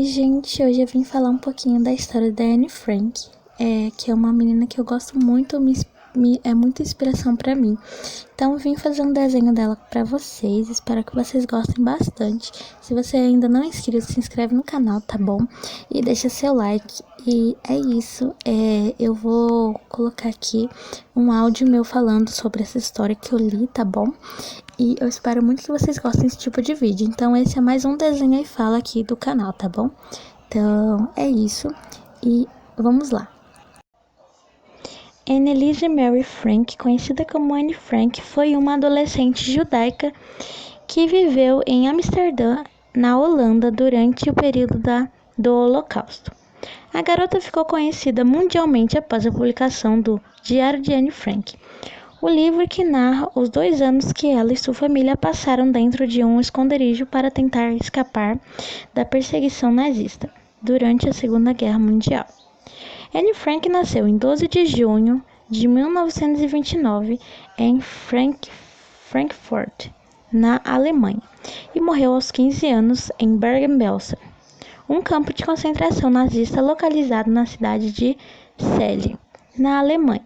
gente, hoje eu vim falar um pouquinho da história da Anne Frank, que é uma menina que eu gosto muito, é muita inspiração pra mim. Então eu vim fazer um desenho dela pra vocês, espero que vocês gostem bastante. Se você ainda não é inscrito, se inscreve no canal, tá bom? E deixa seu like. E é isso, eu vou colocar aqui um áudio meu falando sobre essa história que eu li, tá bom? E eu espero muito que vocês gostem desse tipo de vídeo. Então esse é mais um desenho e fala aqui do canal, tá bom? Então é isso e vamos lá. Anneliese Mary Frank, conhecida como Anne Frank, foi uma adolescente judaica que viveu em Amsterdã, na Holanda, durante o período do Holocausto. A garota ficou conhecida mundialmente após a publicação do Diário de Anne Frank, o livro que narra os 2 anos que ela e sua família passaram dentro de um esconderijo para tentar escapar da perseguição nazista durante a Segunda Guerra Mundial. Anne Frank nasceu em 12 de junho de 1929 em Frankfurt, na Alemanha, e morreu aos 15 anos em Bergen-Belsen, um campo de concentração nazista localizado na cidade de Celle, na Alemanha.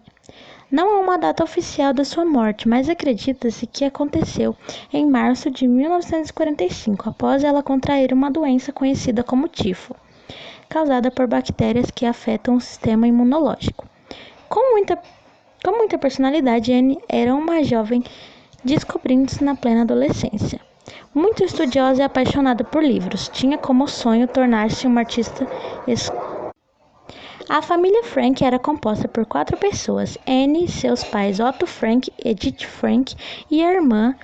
Não há uma data oficial da sua morte, mas acredita-se que aconteceu em março de 1945, após ela contrair uma doença conhecida como tifo, causada por bactérias que afetam o sistema imunológico. Com muita personalidade, Anne era uma jovem descobrindo-se na plena adolescência. Muito estudiosa e apaixonada por livros, tinha como sonho tornar-se uma artista. A família Frank era composta por 4 pessoas: Anne, seus pais Otto Frank, Edith Frank e a irmã,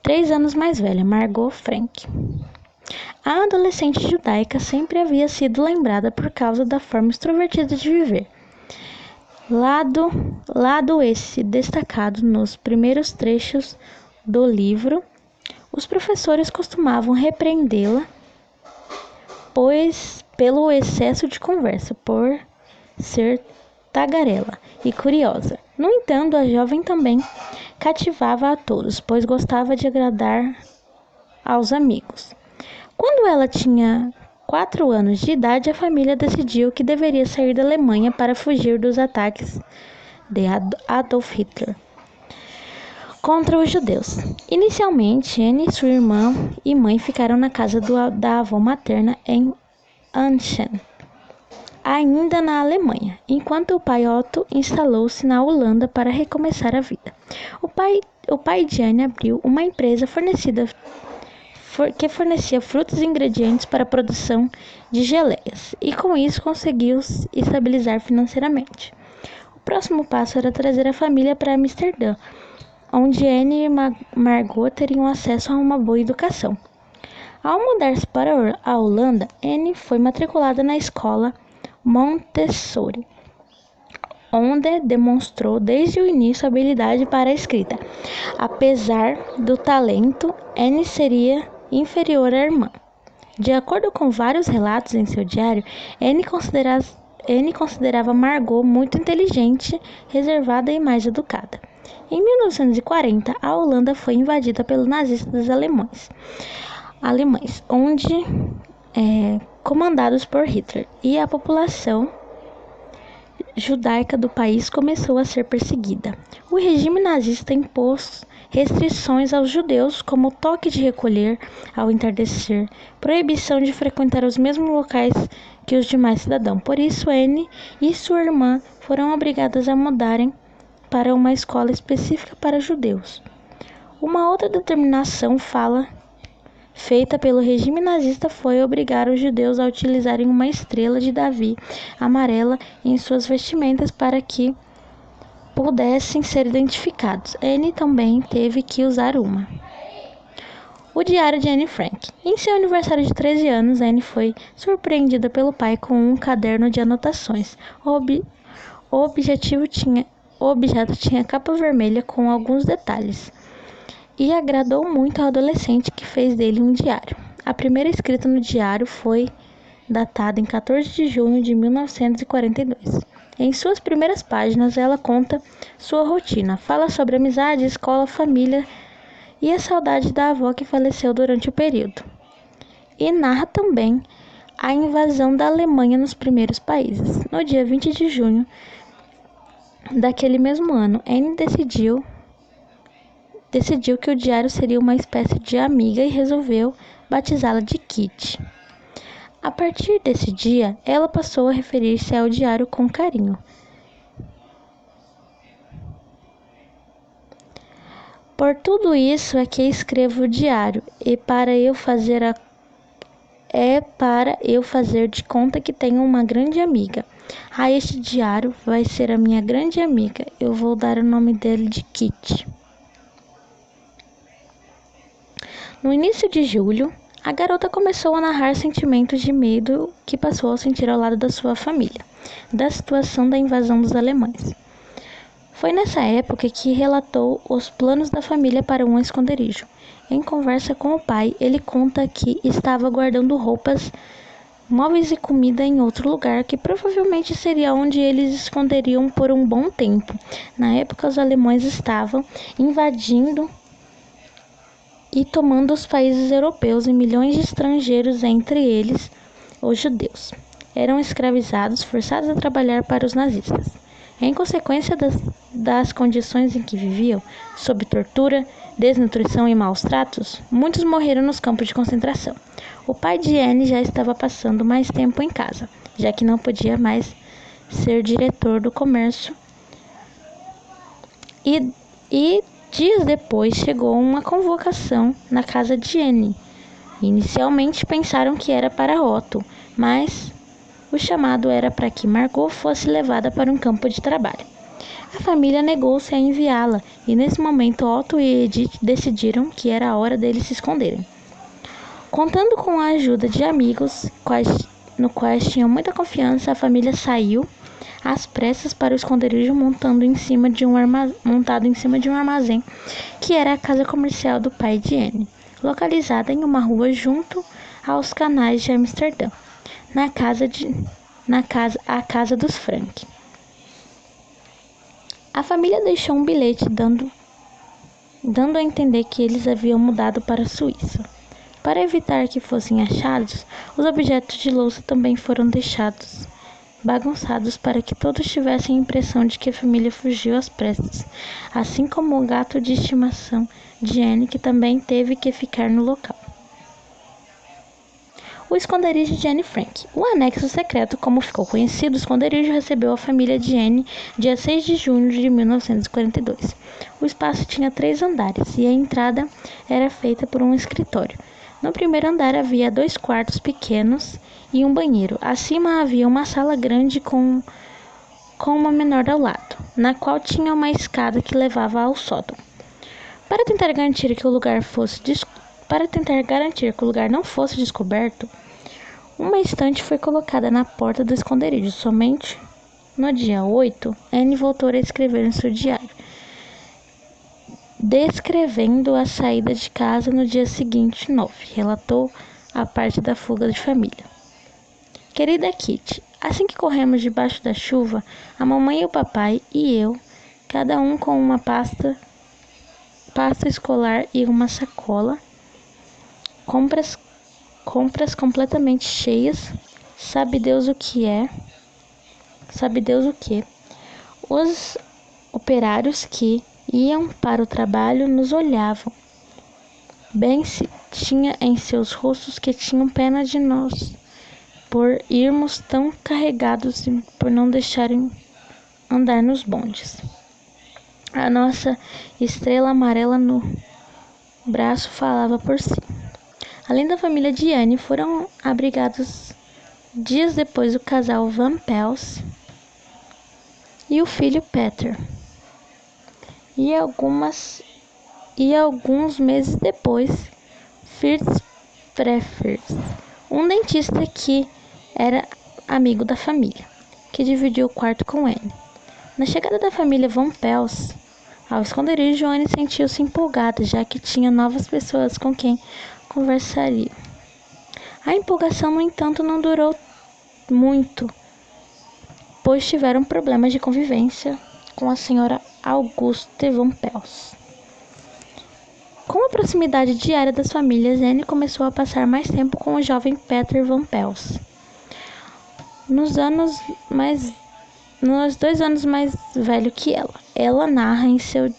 3 anos mais velha, Margot Frank. A adolescente judaica sempre havia sido lembrada por causa da forma extrovertida de viver. Lado esse destacado nos primeiros trechos do livro, os professores costumavam repreendê-la, pois pelo excesso de conversa, por ser tagarela e curiosa. No entanto, a jovem também cativava a todos, pois gostava de agradar aos amigos. Quando ela tinha 4 anos de idade, a família decidiu que deveria sair da Alemanha para fugir dos ataques de Adolf Hitler contra os judeus. Inicialmente, Anne e sua irmã e mãe ficaram na casa da avó materna em Aachen, ainda na Alemanha, enquanto o pai Otto instalou-se na Holanda para recomeçar a vida. O pai de Anne abriu uma empresa que fornecia frutos e ingredientes para a produção de geleias, e com isso conseguiu se estabilizar financeiramente. O próximo passo era trazer a família para Amsterdã, onde Anne e Margot teriam acesso a uma boa educação. Ao mudar-se para a Holanda, Anne foi matriculada na escola Montessori, onde demonstrou desde o início habilidade para a escrita. Apesar do talento, Anne seria inferior à irmã. De acordo com vários relatos em seu diário, Anne considerava Margot muito inteligente, reservada e mais educada. Em 1940, a Holanda foi invadida pelos nazistas alemães, comandados por Hitler, e a população judaica do país começou a ser perseguida. O regime nazista impôs restrições aos judeus, como toque de recolher ao entardecer, proibição de frequentar os mesmos locais que os demais cidadãos. Por isso, Anne e sua irmã foram obrigadas a mudarem para uma escola específica para judeus. Uma outra determinação feita pelo regime nazista foi obrigar os judeus a utilizarem uma estrela de Davi amarela em suas vestimentas para que pudessem ser identificados. Anne também teve que usar uma. O diário de Anne Frank. Em seu aniversário de 13 anos, Anne foi surpreendida pelo pai com um caderno de anotações. O objeto tinha capa vermelha com alguns detalhes, e agradou muito ao adolescente, que fez dele um diário. A primeira escrita no diário foi datada em 14 de junho de 1942. Em suas primeiras páginas, ela conta sua rotina, fala sobre amizade, escola, família e a saudade da avó que faleceu durante o período. E narra também a invasão da Alemanha nos primeiros países. No dia 20 de junho daquele mesmo ano, Anne decidiu que o diário seria uma espécie de amiga e resolveu batizá-la de Kitty. A partir desse dia, ela passou a referir-se ao diário com carinho. Por tudo isso é que escrevo o diário, para eu fazer de conta que tenho uma grande amiga. Este diário vai ser a minha grande amiga. Eu vou dar o nome dele de Kitty. No início de julho, a garota começou a narrar sentimentos de medo que passou a sentir ao lado da sua família, da situação da invasão dos alemães. Foi nessa época que relatou os planos da família para um esconderijo. Em conversa com o pai, ele conta que estava guardando roupas, móveis e comida em outro lugar, que provavelmente seria onde eles esconderiam por um bom tempo. Na época, os alemães estavam invadindo e tomando os países europeus, e milhões de estrangeiros, entre eles os judeus, eram escravizados, forçados a trabalhar para os nazistas. Em consequência das condições em que viviam, sob tortura, desnutrição e maus tratos, muitos morreram nos campos de concentração. O pai de Anne já estava passando mais tempo em casa, já que não podia mais ser diretor do comércio, e dias depois chegou uma convocação na casa de Anne. Inicialmente pensaram que era para Otto, mas o chamado era para que Margot fosse levada para um campo de trabalho. A família negou-se a enviá-la, e nesse momento Otto e Edith decidiram que era a hora deles se esconderem. Contando com a ajuda de amigos, no quais tinham muita confiança, a família saiu às pressas para o esconderijo montado em cima de um armazém, que era a casa comercial do pai de Anne, localizada em uma rua junto aos canais de Amsterdã, a casa dos Frank. A família deixou um bilhete dando a entender que eles haviam mudado para a Suíça. Para evitar que fossem achados, os objetos de louça também foram deixados bagunçados para que todos tivessem a impressão de que a família fugiu às pressas, assim como o gato de estimação de Anne, que também teve que ficar no local. O esconderijo de Anne Frank. O anexo secreto, como ficou conhecido, o esconderijo recebeu a família de Anne dia 6 de junho de 1942. O espaço tinha 3 andares e a entrada era feita por um escritório. No primeiro andar havia 2 quartos pequenos e um banheiro. Acima havia uma sala grande com uma menor ao lado, na qual tinha uma escada que levava ao sótão. Para tentar garantir que o lugar não fosse descoberto, uma estante foi colocada na porta do esconderijo. Somente no dia 8, Anne voltou a escrever em seu diário, descrevendo a saída de casa no dia seguinte, 9. Relatou a parte da fuga de família. Querida Kitty, assim que corremos debaixo da chuva, a mamãe e o papai e eu, cada um com uma pasta escolar e uma sacola, compras completamente cheias, sabe Deus o que. Os operários que iam para o trabalho nos olhavam. Bem se tinha em seus rostos que tinham pena de nós, por irmos tão carregados e por não deixarem andar nos bondes. A nossa estrela amarela no braço falava por si. Além da família de Anne, foram abrigados dias depois o casal Van Pels e o filho Peter. E alguns meses depois, Fritz Prefers, um dentista que era amigo da família, que dividiu o quarto com Anne. Na chegada da família Van Pels ao esconderijo, Anne sentiu-se empolgada, já que tinha novas pessoas com quem conversaria. A empolgação, no entanto, não durou muito, pois tiveram problemas de convivência com a senhora Auguste Van Pels. Com a proximidade diária das famílias, Anne começou a passar mais tempo com o jovem Peter Van Pels. Nos 2 anos mais velho que ela narra em seu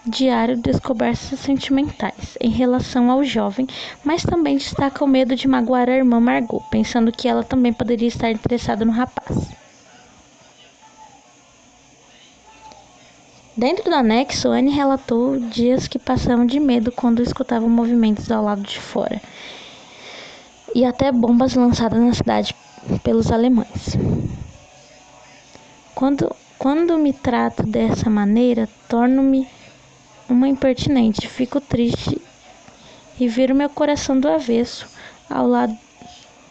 diário descobertas sentimentais em relação ao jovem, mas também destaca o medo de magoar a irmã Margot, pensando que ela também poderia estar interessada no rapaz. Dentro do anexo, Anne relatou dias que passavam de medo quando escutavam movimentos ao lado de fora e até bombas lançadas na cidade pelos alemães. Quando me trato dessa maneira, torno-me uma impertinente, fico triste e viro meu coração do avesso ao lado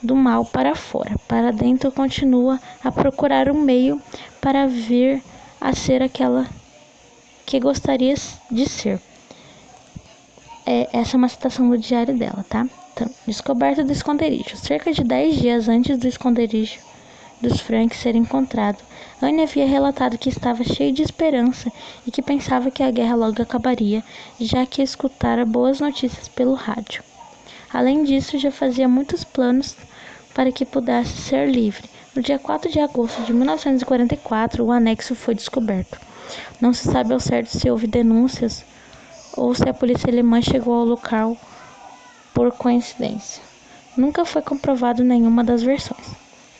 do mal para fora. Para dentro continua a procurar um meio para vir a ser aquela que gostaria de ser. Essa é uma citação do diário dela, tá? Então, descoberta do esconderijo. Cerca de 10 dias antes do esconderijo dos Frank ser encontrado, Anne havia relatado que estava cheio de esperança e que pensava que a guerra logo acabaria, já que escutara boas notícias pelo rádio. Além disso, já fazia muitos planos para que pudesse ser livre. No dia 4 de agosto de 1944, o anexo foi descoberto. Não se sabe ao certo se houve denúncias ou se a polícia alemã chegou ao local por coincidência. Nunca foi comprovado nenhuma das versões.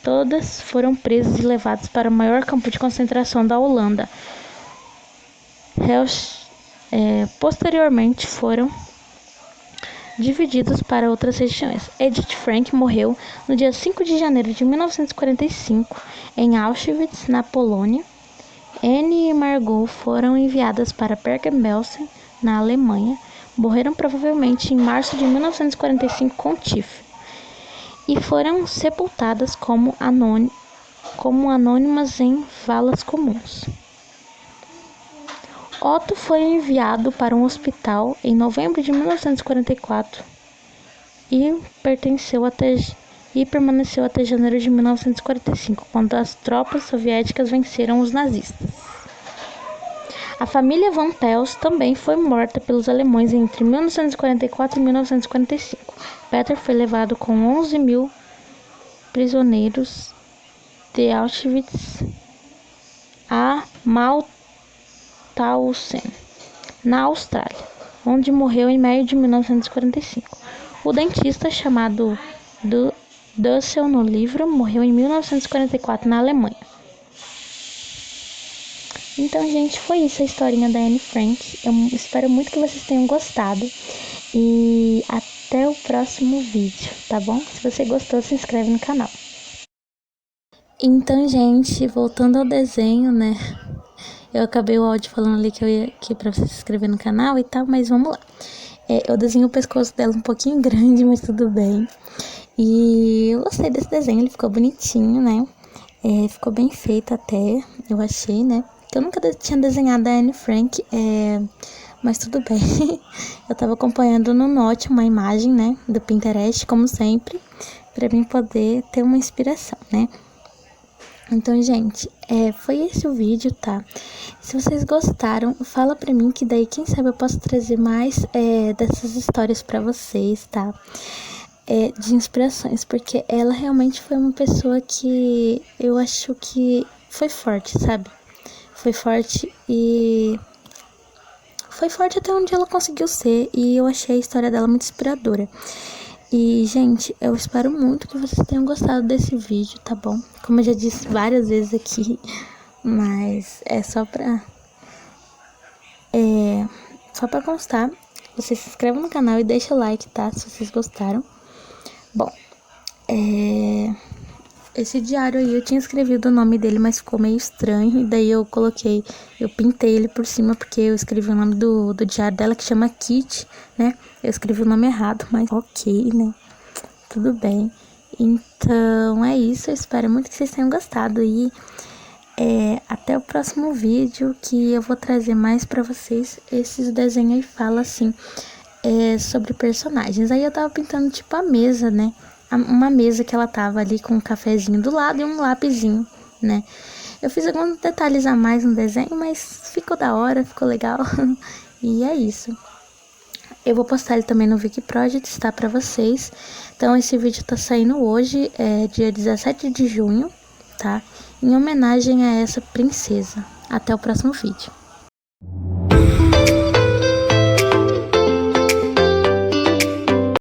Todas foram presas e levadas para o maior campo de concentração da Holanda. Posteriormente foram divididos para outras regiões. Edith Frank morreu no dia 5 de janeiro de 1945 em Auschwitz, na Polônia. Anne e Margot foram enviadas para Bergen-Belsen, na Alemanha. Morreram provavelmente em março de 1945 com tifo e foram sepultadas como anônimas em valas comuns. Otto foi enviado para um hospital em novembro de 1944 e permaneceu até janeiro de 1945, quando as tropas soviéticas venceram os nazistas. A família Van Pels também foi morta pelos alemães entre 1944 e 1945. Peter foi levado com 11.000 prisioneiros de Auschwitz a Mauthausen, na Austrália, onde morreu em maio de 1945. O dentista chamado Dussel no livro morreu em 1944 na Alemanha. Então, gente, foi isso a historinha da Anne Frank. Eu espero muito que vocês tenham gostado. E até o próximo vídeo, tá bom? Se você gostou, se inscreve no canal. Então, gente, voltando ao desenho, né? Eu acabei o áudio falando ali que eu ia aqui pra você se inscrever no canal e tal, mas vamos lá. Eu desenhei o pescoço dela um pouquinho grande, mas tudo bem. E eu gostei desse desenho, ele ficou bonitinho, né? Ficou bem feito até, eu achei, né? Eu nunca tinha desenhado a Anne Frank, mas tudo bem. Eu tava acompanhando no Note uma imagem, né, do Pinterest, como sempre, pra mim poder ter uma inspiração, né? Então, gente, foi esse o vídeo, tá? Se vocês gostaram, fala pra mim que daí, quem sabe, eu posso trazer mais dessas histórias pra vocês, tá? De inspirações, porque ela realmente foi uma pessoa que eu acho que foi forte, sabe? Foi forte até onde ela conseguiu ser, e eu achei a história dela muito inspiradora. E, gente, eu espero muito que vocês tenham gostado desse vídeo, tá bom? Como eu já disse várias vezes aqui, mas é só pra constar. Vocês se inscrevam no canal e deixa o like, tá? Se vocês gostaram. Bom, esse diário aí eu tinha escrevido o nome dele, mas ficou meio estranho. E daí eu pintei ele por cima, porque eu escrevi o nome do diário dela, que chama Kitty, né? Eu escrevi o nome errado, mas ok, né? Tudo bem. Então é isso, eu espero muito que vocês tenham gostado. E até o próximo vídeo, que eu vou trazer mais pra vocês esses desenhos aí, fala assim, sobre personagens. Aí eu tava pintando tipo a mesa, né? Uma mesa que ela tava ali com um cafezinho do lado e um lapisinho, né? Eu fiz alguns detalhes a mais no desenho, mas ficou da hora, ficou legal. E é isso. Eu vou postar ele também no Wikiprojects, tá? Pra vocês. Então, esse vídeo tá saindo hoje, dia 17 de junho, tá? Em homenagem a essa princesa. Até o próximo vídeo.